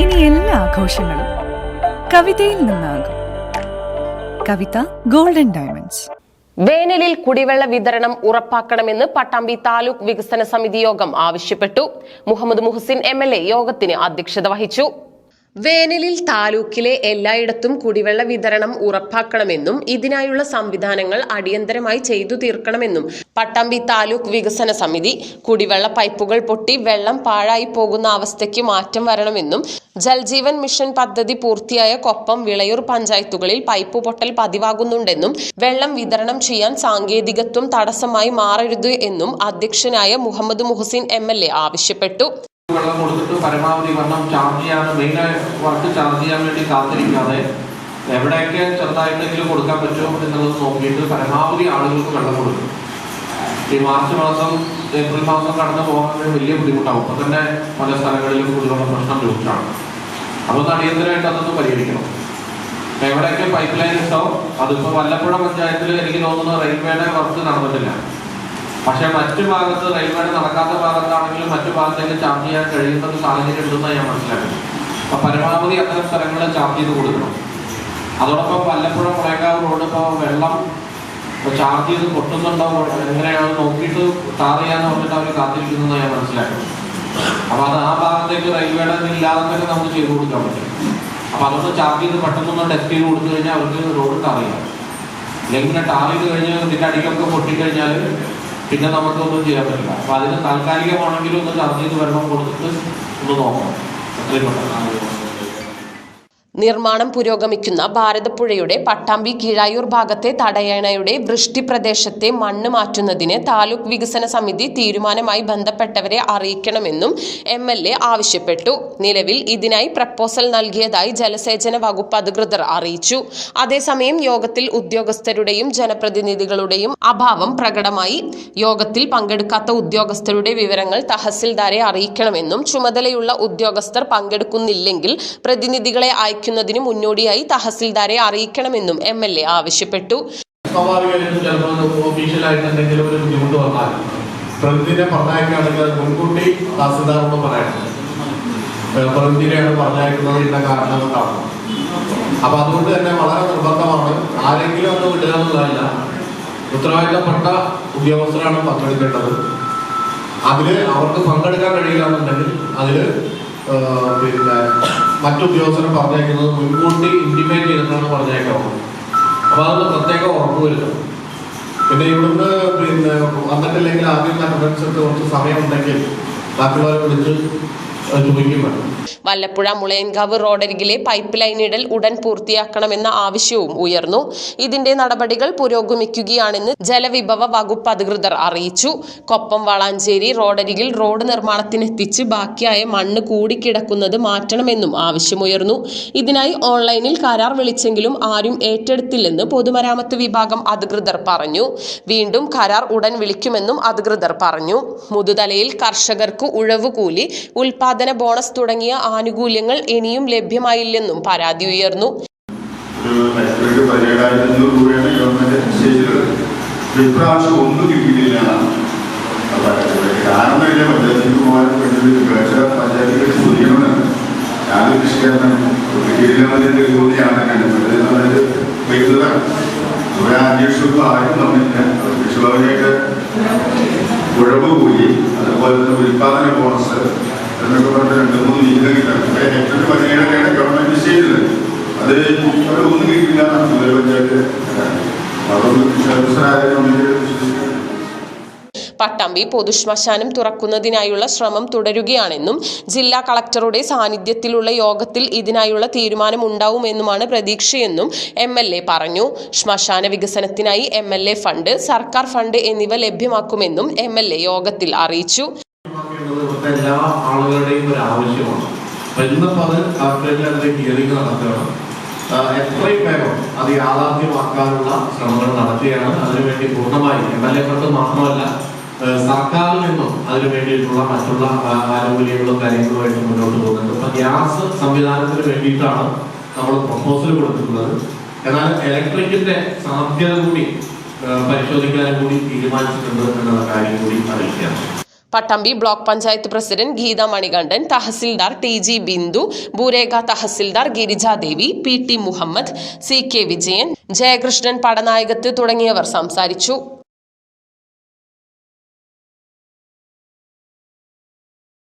ഇനി എല്ലാ ആഘോഷങ്ങളും കവിതയിൽ നിന്നാകും. കവിത ഗോൾഡൻ ഡയമണ്ട്സ്. വേനലിൽ കുടിവെള്ള വിതരണം ഉറപ്പാക്കണമെന്ന് പട്ടാമ്പി താലൂക്ക് വികസന സമിതി യോഗം ആവശ്യപ്പെട്ടു. മുഹമ്മദ് മുഹസിൻ MLA യോഗത്തിന് അധ്യക്ഷത വഹിച്ചു. വേനലിൽ താലൂക്കിലെ എല്ലായിടത്തും കുടിവെള്ള വിതരണം ഉറപ്പാക്കണമെന്നും ഇതിനായുള്ള സംവിധാനങ്ങൾ അടിയന്തരമായി ചെയ്തു തീർക്കണമെന്നും പട്ടാമ്പി താലൂക്ക് വികസന സമിതി കുടിവെള്ള പൈപ്പുകൾ പൊട്ടി വെള്ളം പാഴായി പോകുന്ന അവസ്ഥയ്ക്ക് മാറ്റം വരണമെന്നും ജൽജീവൻ മിഷൻ പദ്ധതി പൂർത്തിയായ കൊപ്പം വിളയൂർ പഞ്ചായത്തുകളിൽ പൈപ്പ് പൊട്ടൽ പതിവാകുന്നുണ്ടെന്നും വെള്ളം വിതരണം ചെയ്യാൻ സാങ്കേതികത്വം തടസ്സമായി മാറരുത് എന്നും അധ്യക്ഷനായ മുഹമ്മദ് മുഹസിൻ MLA ആവശ്യപ്പെട്ടു. വെള്ളം കൊടുത്തിട്ട് പരമാവധി വെള്ളം ചാർജ് ചെയ്യാൻ മെയിനായി വർക്ക് ചാർജ് ചെയ്യാൻ വേണ്ടി കാത്തിരിക്കാതെ എവിടെയൊക്കെ ചെറുതായിട്ടെങ്കിലും കൊടുക്കാൻ പറ്റുമോ എന്നുള്ളത് നോക്കിയിട്ട് പരമാവധി ആളുകൾക്ക് വെള്ളം കൊടുക്കും. ഈ മാർച്ച് മാസം ഏപ്രിൽ മാസം കടന്നു പോകാൻ വലിയ ബുദ്ധിമുട്ടാവും. അപ്പോൾ തന്നെ പല സ്ഥലങ്ങളിലും കുടിവെള്ള പ്രശ്നം രൂക്ഷമാണ്. അപ്പോൾ അടിയന്തരമായിട്ട് അതൊന്ന് പരിഹരിക്കണം. എവിടെയൊക്കെ പൈപ്പ് ലൈൻ ഉണ്ടോ അതിപ്പോൾ വല്ലപ്പുഴ പഞ്ചായത്തിൽ എനിക്ക് തോന്നുന്നു റെയിൽവേയുടെ വർക്ക് നടന്നിട്ടില്ല. പക്ഷെ മറ്റു ഭാഗത്ത് റെയിൽവേയുടെ നടക്കാത്ത ഭാഗത്താണെങ്കിലും മറ്റു ഭാഗത്തേക്ക് ചാർജ് ചെയ്യാൻ കഴിയുന്ന ഒരു സാഹചര്യം ഉണ്ടെന്ന് ഞാൻ മനസ്സിലാക്കുന്നു. അപ്പോൾ പരമാവധി അത്തരം സ്ഥലങ്ങൾ ചാർജ് ചെയ്ത് കൊടുക്കണം. അതോടൊപ്പം വല്ലപ്പുഴ മുളേക്കാവ് റോഡ് ഇപ്പോൾ വെള്ളം ചാർജ് ചെയ്ത് പൊട്ടുന്നുണ്ടോ എങ്ങനെയാണ് നോക്കിയിട്ട് ടാർ ചെയ്യാന്ന് പറഞ്ഞിട്ട് അവർ കാത്തിരിക്കുന്നതെന്ന് ഞാൻ മനസ്സിലാക്കുന്നു. അപ്പോൾ അത് ആ ഭാഗത്തേക്ക് റെയിൽവേയുടെ ഇല്ലാതെ തന്നെ നമുക്ക് ചെയ്ത് കൊടുക്കാൻ പറ്റും. അപ്പോൾ അതൊന്ന് ചാർജ് ചെയ്ത് പെട്ടെന്നൊന്ന് ടെസ്റ്റ് ചെയ്ത് കൊടുത്തു കഴിഞ്ഞാൽ അവർക്ക് റോഡ് ടാർ ചെയ്യാം. അല്ലെങ്കിൽ ടാർ ചെയ്ത് കഴിഞ്ഞ് ഇതിൻ്റെ അടിക്കൊക്കെ പൊട്ടിക്കഴിഞ്ഞാൽ പിന്നെ നമുക്കൊന്നും ചെയ്യാൻ പറ്റില്ല. അപ്പോൾ അതിന് താൽക്കാലികമാണെങ്കിലും ഒന്ന് ചർച്ച ചെയ്ത് വെള്ളം കൊടുത്തിട്ട് ഒന്ന് നോക്കണം. എത്രയും പെട്ടെന്ന് നിർമ്മാണം പുരോഗമിക്കുന്ന ഭാരതപ്പുഴയുടെ പട്ടാമ്പി കീഴായൂർ ഭാഗത്തെ തടയണയുടെ വൃഷ്ടി പ്രദേശത്തെ മണ്ണ് മാറ്റുന്നതിന് താലൂക്ക് വികസന സമിതി തീരുമാനമായി ബന്ധപ്പെട്ടവരെ അറിയിക്കണമെന്നും MLA ആവശ്യപ്പെട്ടു. നിലവിൽ ഇതിനായി പ്രപ്പോസൽ നൽകിയതായി ജലസേചന വകുപ്പ് അധികൃതർ അറിയിച്ചു. അതേസമയം യോഗത്തിൽ ഉദ്യോഗസ്ഥരുടെയും ജനപ്രതിനിധികളുടെയും അഭാവം പ്രകടമായി. യോഗത്തിൽ പങ്കെടുക്കാത്ത ഉദ്യോഗസ്ഥരുടെ വിവരങ്ങൾ തഹസിൽദാരെ അറിയിക്കണമെന്നും ചുമതലയുള്ള ഉദ്യോഗസ്ഥർ പങ്കെടുക്കുന്നില്ലെങ്കിൽ പ്രതിനിധികളെ ന്നതിന് മുന്നോടിയായി തഹസിൽദാരെ അറിയിക്കണമെന്നും MLA ആവശ്യപ്പെട്ടു. സ്വാഭാവികമായിട്ടും ചിലപ്പോൾ ഒഫീഷ്യലായിട്ട് എന്തെങ്കിലും ഒരു ബുദ്ധിമുട്ട് വന്നാൽ പ്രതിനിധിയെ പറഞ്ഞയക്കുകയാണെങ്കിൽ അത് മുൻകൂട്ടി തഹസിൽദാരോട് പറയണം. പ്രതിനിധിയാണ് പറഞ്ഞയക്കുന്നത് എന്ന കാരണം കൊണ്ടാണ്. അപ്പൊ അതുകൊണ്ട് തന്നെ വളരെ നിർബന്ധമാണ്. ആരെങ്കിലും ഒന്ന് വിടുക എന്നുള്ളതല്ല, ഉത്തരവാദിത്തപ്പെട്ട ഉദ്യോഗസ്ഥരാണ് പങ്കെടുക്കേണ്ടത്. അതില് അവർക്ക് പങ്കെടുക്കാൻ കഴിയില്ല എന്നുണ്ടെങ്കിൽ അതില് പിന്നെ മറ്റുദ്യോഗസ്ഥരെ പറഞ്ഞേക്കുന്നത് മുൻകൂട്ടി ഇൻറ്റിമേറ്റ് ചെയ്തിട്ടാണ് പറഞ്ഞേക്കാവുന്നത്. അപ്പോൾ അതൊന്ന് പ്രത്യേകം ഉറപ്പുവരുത്തണം. പിന്നെ ഇവിടുന്ന് വന്നിട്ടില്ലെങ്കിൽ ആദ്യം അറ്റൻഡൻസ് എടുത്ത് കുറച്ച് സമയം ഉണ്ടെങ്കിൽ ബാക്കിയുള്ളവരെ വിളിച്ച് ചോദിക്കും വേണം. വല്ലപ്പുഴ മുളയൻകാവ് റോഡരികിലെ പൈപ്പ് ലൈൻ ഇടൽ ഉടൻ പൂർത്തിയാക്കണമെന്ന ആവശ്യവും ഉയർന്നു. ഇതിന്റെ നടപടികൾ പുരോഗമിക്കുകയാണെന്ന് ജലവിഭവ വകുപ്പ് അധികൃതർ അറിയിച്ചു. കൊപ്പം വളാഞ്ചേരി റോഡരികിൽ റോഡ് നിർമ്മാണത്തിനെത്തിച്ച് ബാക്കിയായ മണ്ണ് കൂടിക്കിടക്കുന്നത് മാറ്റണമെന്നും ആവശ്യമുയർന്നു. ഇതിനായി ഓൺലൈനിൽ കരാർ വിളിച്ചെങ്കിലും ആരും ഏറ്റെടുത്തില്ലെന്ന് പൊതുമരാമത്ത് വിഭാഗം അധികൃതർ പറഞ്ഞു. വീണ്ടും കരാർ ഉടൻ വിളിക്കുമെന്നും അധികൃതർ പറഞ്ഞു. മുതുതലയിൽ കർഷകർക്ക് ഉഴവുകൂലി, ഉൽപാദന ബോണസ് തുടങ്ങിയ ആനുകൂല്യങ്ങൾ ഇനിയും ലഭ്യമായില്ലെന്നും പരാതി ഉയർന്നു. ഉഴവ് കൂലി, അതുപോലെ തന്നെ ഉൽപാദന ബോണസ് എന്നൊക്കെ പറഞ്ഞ 2-3 രീതികളാണ് ഹെക്ടറിന് 17 ഗവൺമെന്റ് ചെയ്തത്. അത് ഒന്നും കിട്ടില്ല എന്നാണ് പഞ്ചായത്ത്. പട്ടാമ്പി പൊതുശ്മശാനം തുറക്കുന്നതിനായുള്ള ശ്രമം തുടരുകയാണെന്നും ജില്ലാ കളക്ടറുടെ സാന്നിധ്യത്തിലുള്ള യോഗത്തിൽ ഇതിനായുള്ള തീരുമാനമുണ്ടാവുമെന്നുമാണ് പ്രതീക്ഷയെന്നും MLA പറഞ്ഞു. ശ്മശാന വികസനത്തിനായി MLA ഫണ്ട്, സർക്കാർ ഫണ്ട് എന്നിവ ലഭ്യമാക്കുമെന്നും MLA യോഗത്തിൽ അറിയിച്ചു. എല്ലാ ആളുകളുടെയും ഒരു ആവശ്യമാണ്. ഇന്നിപ്പോൾ അത് കളക്ടറേറ്റിൽ അതിന്റെ ഹിയറിംഗ് നടത്തുകയാണ്. എത്രയും വേഗം അത് യാഥാർത്ഥ്യമാക്കാനുള്ള ശ്രമങ്ങൾ നടത്തുകയാണ്. അതിനുവേണ്ടി പൂർണ്ണമായി MLA ഫണ്ട് മാത്രമല്ല സർക്കാരിൽ നിന്നും അതിനു വേണ്ടിയിട്ടുള്ള മറ്റുള്ള ആനുകൂല്യങ്ങളും കാര്യങ്ങളുമായിട്ട് മുന്നോട്ട് പോകുന്നുണ്ട്. ഇപ്പൊ ഗ്യാസ് സംവിധാനത്തിന് വേണ്ടിയിട്ടാണ് നമ്മൾ പ്രപ്പോസൽ കൊടുത്തിട്ടുള്ളത്. എന്നാൽ ഇലക്ട്രിക്കിന്റെ സാധ്യത കൂടി പരിശോധിക്കാനും കൂടി തീരുമാനിച്ചിട്ടുണ്ട് എന്നുള്ള കാര്യം കൂടി അറിയിക്കാം. Pattambi block panchayat president Geetha Manikandan, tahsildar TG Bindu, ഭൂരേഖ തഹസിൽദാർ ഗിരിജാദേവി, PT മുഹമ്മദ്, CK വിജയൻ, ജയകൃഷ്ണൻ പടനായകത്ത് തുടങ്ങിയവർ സംസാരിച്ചു.